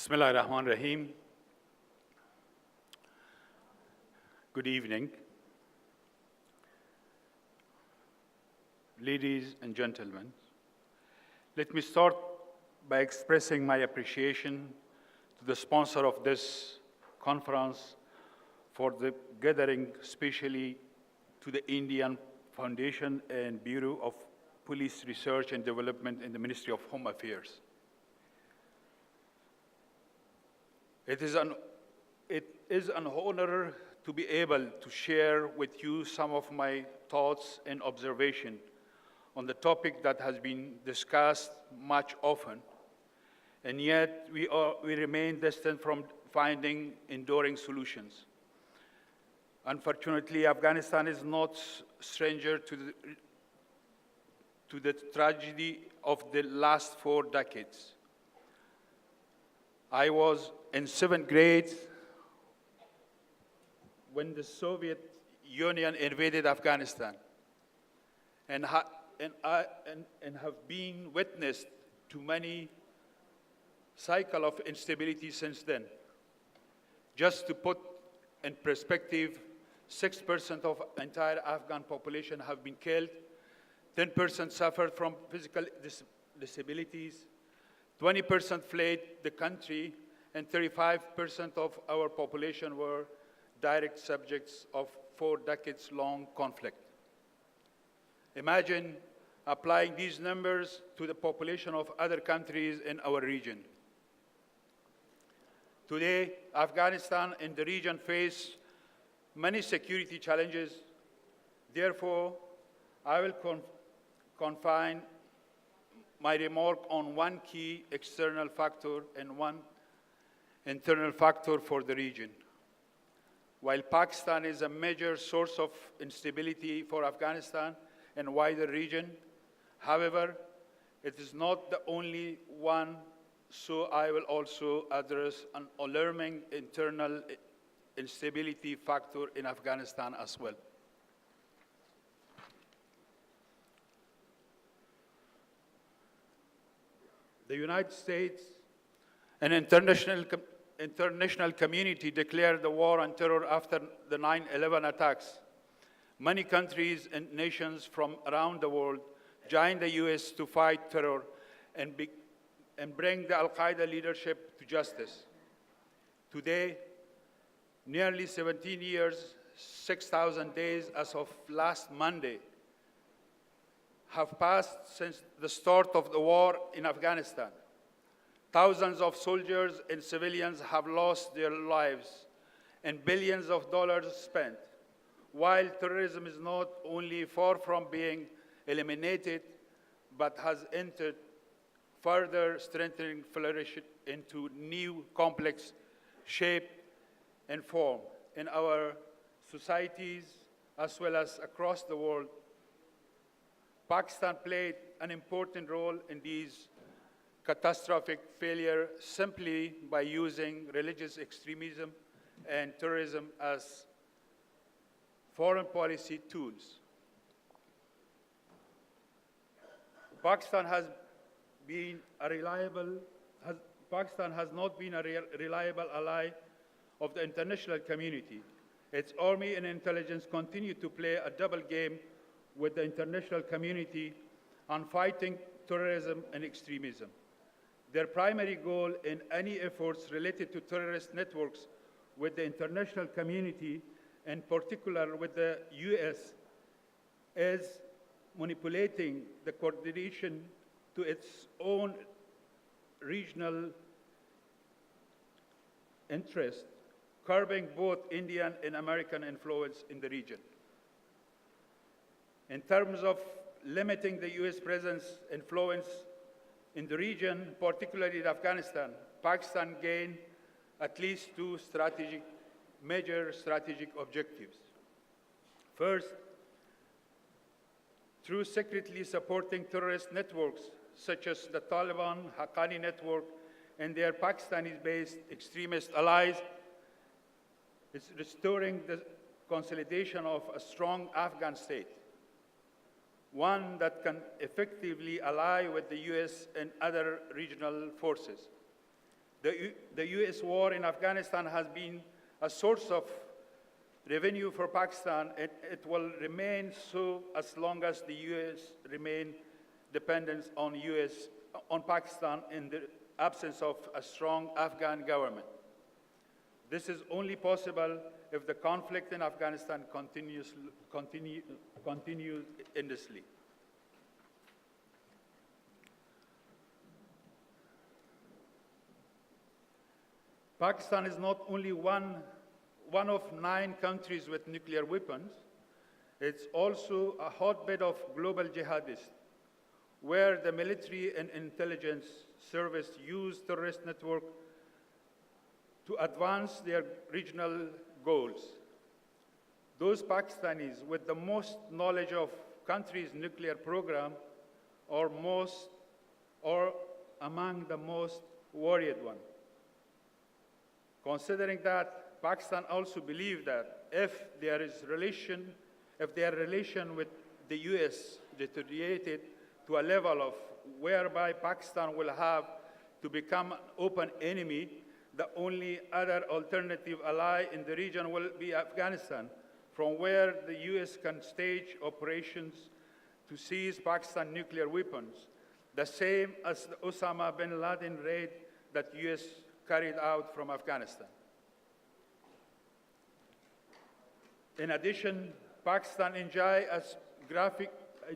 Bismillah ar-Rahman ar-Rahim. Good evening. Ladies and gentlemen, let me start by expressing my appreciation to the sponsor of this conference for the gathering, especially to the Indian Foundation and Bureau of Police Research and Development in the Ministry of Home Affairs. It is an honor to be able to share with you some of my thoughts and observations on the topic that has been discussed much often, and yet we remain distant from finding enduring solutions. Unfortunately, Afghanistan is not stranger to the tragedy of the last 4 decades. I was in 7th grade when the Soviet Union invaded Afghanistan, and have been witness to many cycles of instability since then. Just to put in perspective, 6% of entire Afghan population have been killed, 10% suffered from physical disabilities, 20% fled the country, and 35% of our population were direct subjects of 4 decades-long conflict. Imagine applying these numbers to the population of other countries in our region. Today, Afghanistan and the region face many security challenges. Therefore, I will confine my remark on one key external factor and one internal factor for the region. While Pakistan is a major source of instability for Afghanistan and wider region, however, it is not the only one, so I will also address an alarming internal instability factor in Afghanistan as well. The United States and international community declared the war on terror after the 9/11 attacks. Many countries and nations from around the world joined the US to fight terror and bring the Al-Qaeda leadership to justice. Today, nearly 17 years, 6,000 days as of last Monday, have passed since the start of the war in Afghanistan. Thousands of soldiers and civilians have lost their lives and billions of dollars spent. While terrorism is not only far from being eliminated, but has entered further strengthening flourish into new complex shape and form in our societies as well as across the world. Pakistan played an important role in these catastrophic failure simply by using religious extremism and terrorism as foreign policy tools. Pakistan has not been a reliable ally of the international community. Its army and intelligence continue to play a double game with the international community on fighting terrorism and extremism. Their primary goal in any efforts related to terrorist networks with the international community, in particular with the US, is manipulating the coordination to its own regional interest, curbing both Indian and American influence in the region. In terms of limiting the US presence influence in the region, particularly in Afghanistan, Pakistan gained at least 2 major strategic objectives. First, through secretly supporting terrorist networks such as the Taliban, Haqqani network, and their Pakistani-based extremist allies, it's restoring the consolidation of a strong Afghan state, one that can effectively ally with the US and other regional forces. The US war in Afghanistan has been a source of revenue for Pakistan, and it will remain so as long as the US remain dependent on Pakistan in the absence of a strong Afghan government. This is only possible if the conflict in Afghanistan continues endlessly. Pakistan is not only one of 9 countries with nuclear weapons, it's also a hotbed of global jihadists, where the military and intelligence service use terrorist network to advance their regional goals. Those Pakistanis with the most knowledge of country's nuclear program are among the most worried ones. Considering that Pakistan also believes that if their relation with the US deteriorated to a level of whereby Pakistan will have to become an open enemy, the only other alternative ally in the region will be Afghanistan, from where the US can stage operations to seize Pakistan nuclear weapons, the same as the Osama bin Laden raid that US carried out from Afghanistan. In addition, Pakistan enjoys a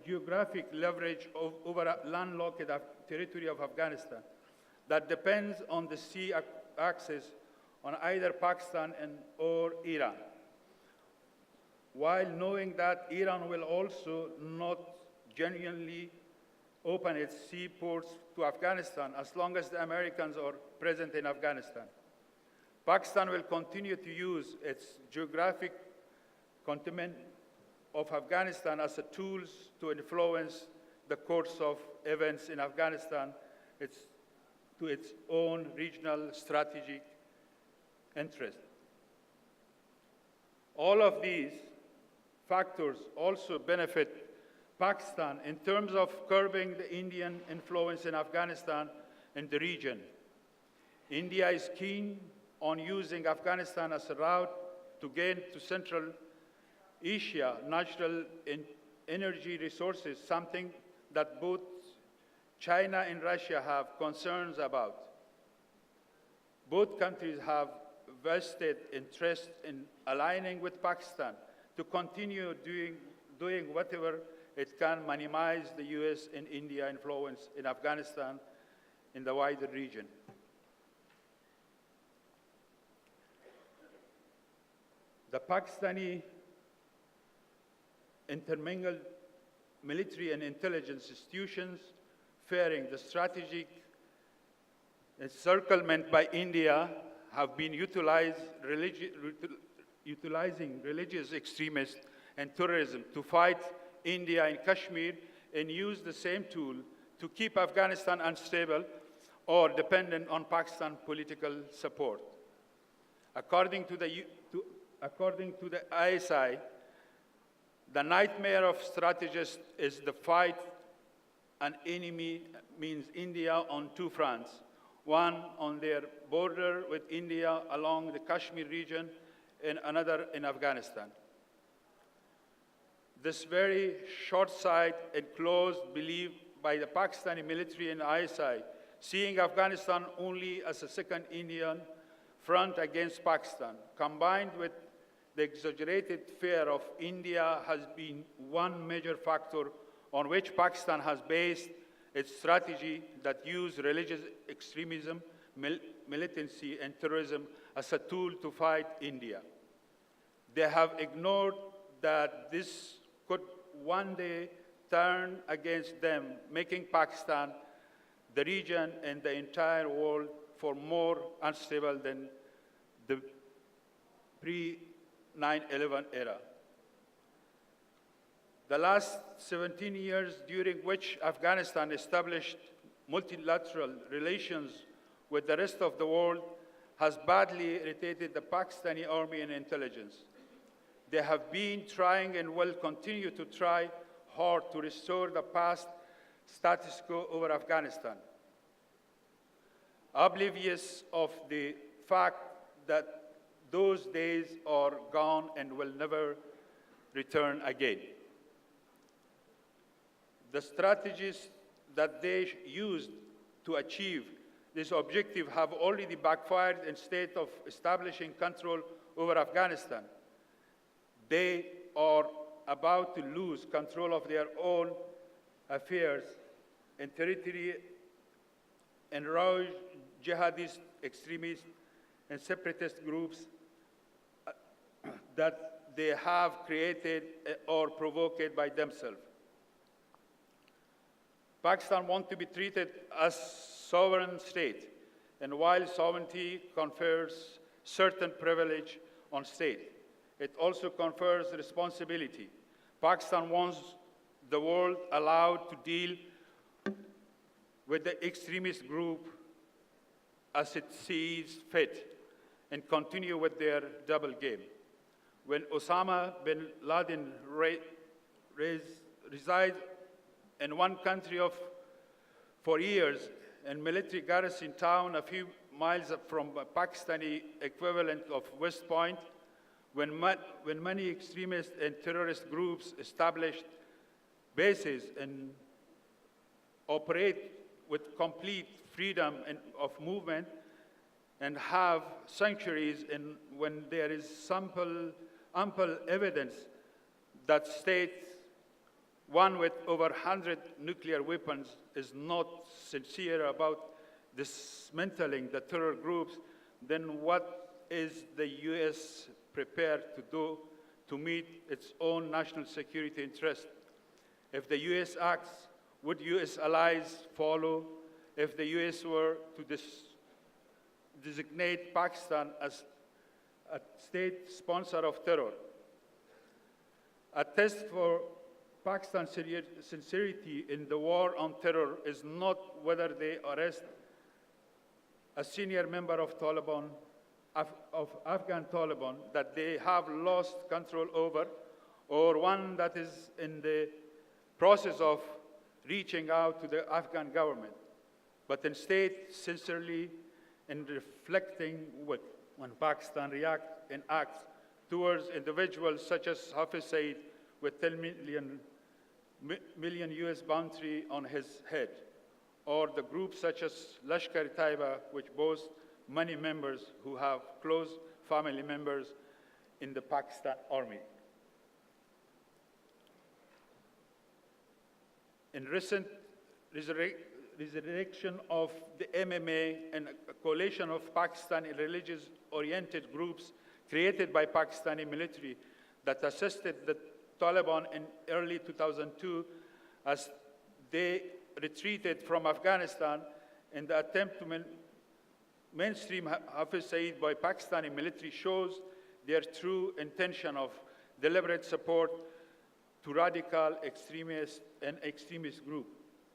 geographic leverage over a landlocked territory of Afghanistan that depends on the sea access on either Pakistan or Iran. While knowing that Iran will also not genuinely open its seaports to Afghanistan as long as the Americans are present in Afghanistan. Pakistan will continue to use its geographic continent of Afghanistan as a tool to influence the course of events in Afghanistan to its own regional strategic interest. All of these factors also benefit Pakistan in terms of curbing the Indian influence in Afghanistan and the region. India is keen on using Afghanistan as a route to gain to Central Asia natural energy resources, something that both China and Russia have concerns about. Both countries have vested interest in aligning with Pakistan to continue doing whatever it can minimize the US and India influence in Afghanistan in the wider region. The Pakistani intermingled military and intelligence institutions fearing the strategic encirclement by India have been utilizing religious extremists and terrorism to fight India in Kashmir and use the same tool to keep Afghanistan unstable or dependent on Pakistan political support. According to the ISI, the nightmare of strategists is the fight an enemy means India on 2 fronts, one on their border with India along the Kashmir region and another in Afghanistan. This very short-sighted and closed belief by the Pakistani military and ISI, seeing Afghanistan only as a second Indian front against Pakistan, combined with the exaggerated fear of India, has been one major factor on which Pakistan has based its strategy that use religious extremism, militancy, and terrorism as a tool to fight India. They have ignored that this could one day turn against them, making Pakistan, the region, and the entire world for more unstable than the pre-9/11 era. The last 17 years, during which Afghanistan established multilateral relations with the rest of the world, has badly irritated the Pakistani army and intelligence. They have been trying and will continue to try hard to restore the past status quo over Afghanistan. oblivious of the fact that those days are gone and will never return again. The strategies that they used to achieve this objective have already backfired instead of establishing control over Afghanistan. They are about to lose control of their own affairs and territory and rouse jihadist, extremist, and separatist groups that they have created or provoked by themselves. Pakistan wants to be treated as sovereign state, and while sovereignty confers certain privilege on state, it also confers responsibility. Pakistan wants the world allowed to deal with the extremist group as it sees fit and continue with their double game. When Osama bin Laden resided in one country for years in military garrison town a few miles from a Pakistani equivalent of West Point, when many extremist and terrorist groups established bases and operate with complete freedom of movement and have sanctuaries, and when there is ample evidence that states one with over 100 nuclear weapons is not sincere about dismantling the terror groups, then what is the U.S. prepared to do to meet its own national security interest? If the U.S. acts, would U.S. allies follow? If the U.S. were to designate Pakistan as a state sponsor of terror? A test for Pakistan's sincerity in the war on terror is not whether they arrest a senior member of Taliban, of Afghan Taliban, that they have lost control over, or one that is in the process of reaching out to the Afghan government, but instead sincerely in reflecting when Pakistan reacts and acts towards individuals such as Hafiz Saeed with 10 million US bounty on his head, or the groups such as Lashkar-e-Taiba, which boasts many members who have close family members in the Pakistan army. In recent resurrection of the MMA and a coalition of Pakistani religious-oriented groups created by Pakistani military that assisted the Taliban in early 2002 as they retreated from Afghanistan in the attempt to mainstream Hafiz Saeed by Pakistani military shows their true intention of deliberate support to radical extremist and extremist group.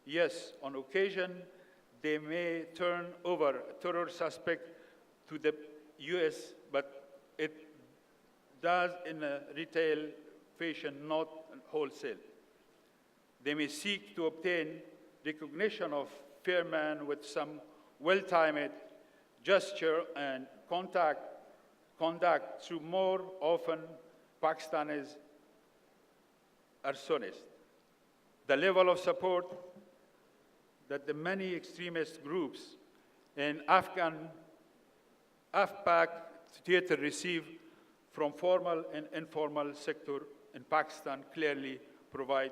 Yes, on occasion, they may turn over a terror suspect to the US, but it does in a retail fashion, not wholesale. They may seek to obtain recognition of fair man with some well-timed gesture and conduct through more often Pakistanis arsonists. The level of support that the many extremist groups in AfPak theater receive from formal and informal sector in Pakistan clearly provide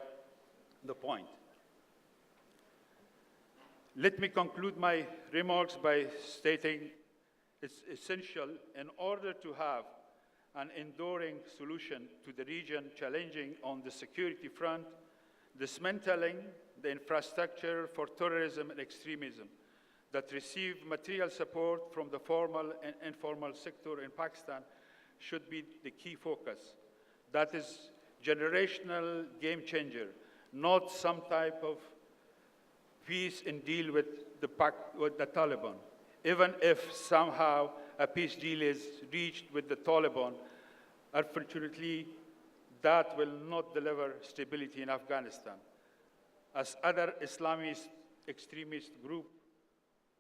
the point. Let me conclude my remarks by stating it's essential in order to have an enduring solution to the region challenging on the security front, dismantling the infrastructure for terrorism and extremism that receive material support from the formal and informal sector in Pakistan should be the key focus. That is generational game changer, not some type of peace and deal with the Taliban. Even if somehow a peace deal is reached with the Taliban, unfortunately, that will not deliver stability in Afghanistan. As other Islamist extremist groups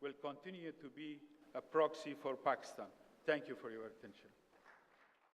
will continue to be a proxy for Pakistan. Thank you for your attention.